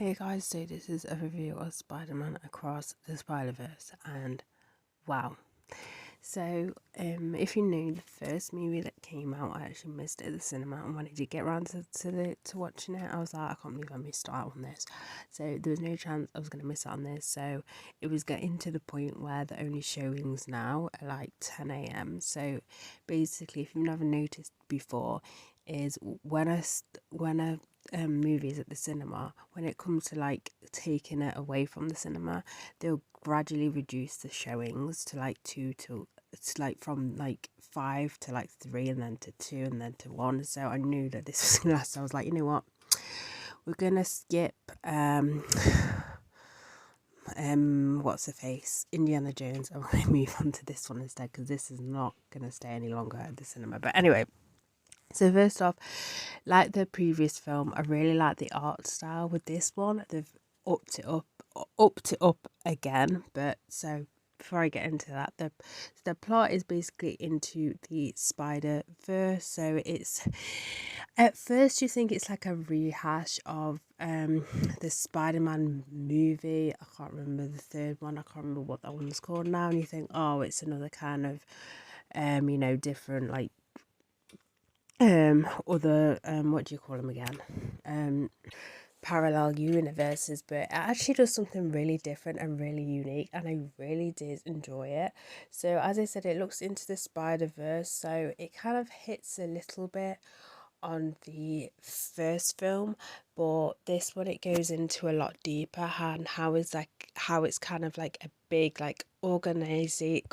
Hey guys, so this is a review of Spider-Man Across the Spider-Verse, and wow. So, if you knew the first movie that came out, I actually missed it at the cinema, and when I did get around to watching it, I was like, I can't believe I missed out on this. So there was no chance I was going to miss out on this, so it was getting to the point where the only showings now are like 10 a.m. So basically, if you've never noticed before, is when a movies at the cinema, when it comes to like taking it away from the cinema, they'll gradually reduce the showings to like two to it's like from like 5 to like 3 and then to 2 and then to 1. So I knew that this was gonna last. So I was like, you know what, we're gonna skip what's the face, Indiana Jones. I'm gonna move on to this one instead because this is not gonna stay any longer at the cinema. But anyway, so first off, like the previous film, I really like the art style with this one. They've upped it up again. But so before I get into that, the plot is basically into the Spider Verse. So it's, at first you think it's like a rehash of the Spider-Man movie. I can't remember the third one. I can't remember what that one's called now. And you think, oh, it's another kind of different, like other what do you call them again, parallel universes, but it actually does something really different and really unique, and I really did enjoy it. So as I said, it looks into the Spider-Verse, so it kind of hits a little bit on the first film, but this one it goes into a lot deeper, and how it's kind of like a big like organization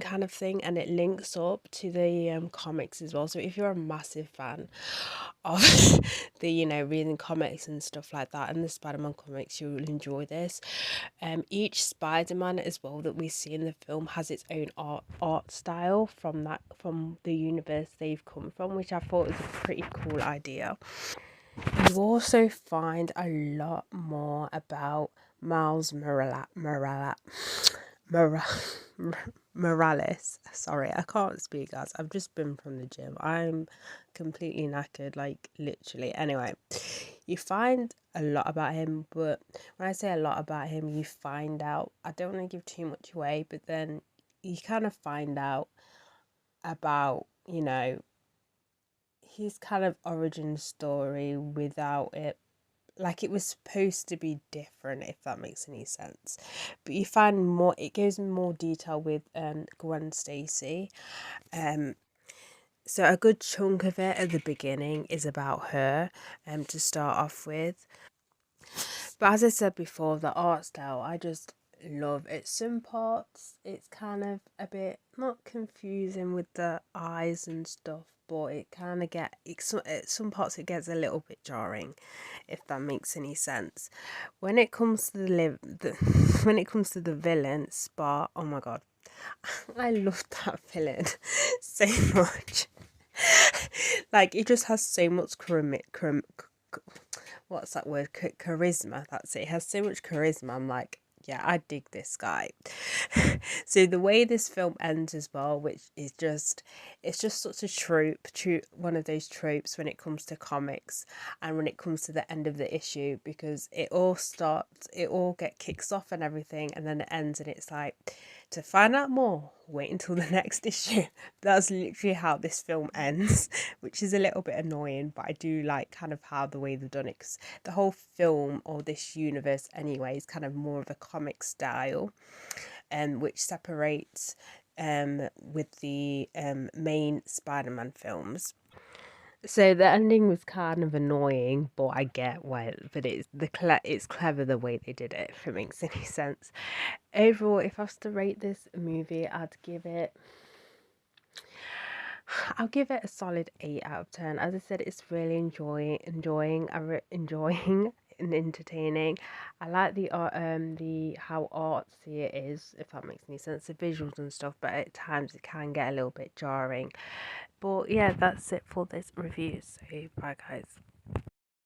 kind of thing, and it links up to the comics as well. So if you're a massive fan of the reading comics and stuff like that, and the Spider-Man comics, you'll enjoy this. Each Spider-Man as well that we see in the film has its own art style from the universe they've come from, which I thought was a pretty cool idea. You also find a lot more about Miles Morales. Sorry, I can't speak, guys. I've just been from the gym. I'm completely knackered, like literally. Anyway, you find a lot about him, but when I say a lot about him, you find out, I don't want to give too much away, but then you kind of find out about, his kind of origin story without it, like it was supposed to be different, if that makes any sense. But you find more, it goes in more detail with Gwen Stacy. So a good chunk of it at the beginning is about her, to start off with. But as I said before, the art style I just love. It some parts it's kind of a bit not confusing with the eyes and stuff, but it kind of at some parts it gets a little bit jarring, if that makes any sense. When it comes to when it comes to the villain Spot, oh my god, I love that villain so much. Like it just has so much what's that word? Charisma. That's it. It has so much charisma. I'm like, yeah, I dig this guy. So the way this film ends as well, which is just, it's just such a trope, one of those tropes when it comes to comics and when it comes to the end of the issue, because it all get kicks off and everything, and then it ends and it's like, to find out more, wait until the next issue. That's literally how this film ends, which is a little bit annoying, but I do like kind of how the way they've done it, because the whole film, or this universe anyway, is kind of more of a comic style, which separates with the main Spider-Man films. So the ending was kind of annoying, but I get why. But it's clever the way they did it, if it makes any sense. Overall, if I was to rate this movie, I'll give it a solid 8 out of 10. As I said, it's really enjoying and entertaining. I like the how artsy it is, if that makes any sense, the visuals and stuff. But at times it can get a little bit jarring. But yeah, that's it for this review. So bye, guys.